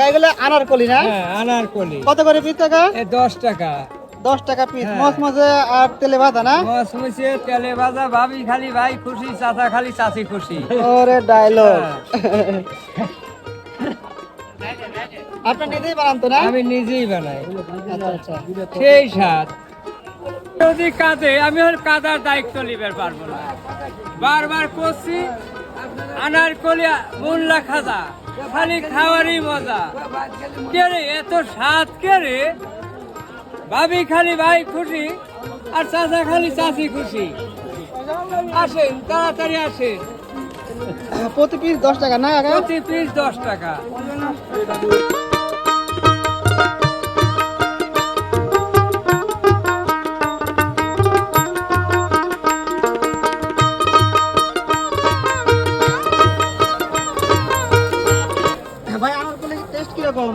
এগুলো আনারকলি না? হ্যাঁ আনারকলি। কত করে পিস টাকা? 10 টাকা। 10 টাকা পিস। হ্যাঁ। মচমচে আর তেলে ভাজা না? মচমচে তেলে ভাজা, ভাবি খালি ভাই খুশি, চাচা খালি চাচি খুশি। ওরে ডায়লগ। হ্যাঁ। আপনি নিজেই বানান তো না? আমি নিজেই বানাই। আচ্ছা আচ্ছা। সেই স্বাদ। যদি কাঁদে আমি ওর কাদার দায়িত্ব নিতে পারবো না। বারবার করছি আনারকলি মোল্লা খাজা, খালি খাওয়ারই মজা। কে রে এত স্বাদ, কে রে? ভাবি খালি ভাই খুশি আর চাচা খালি চাচি খুশি। আসেন তাড়াতাড়ি আসেন। প্রতি পিস 10 টাকা না কাকা? প্রতি পিস 10 টাকা। ভাই আনারকলির টেস্ট কিরকম?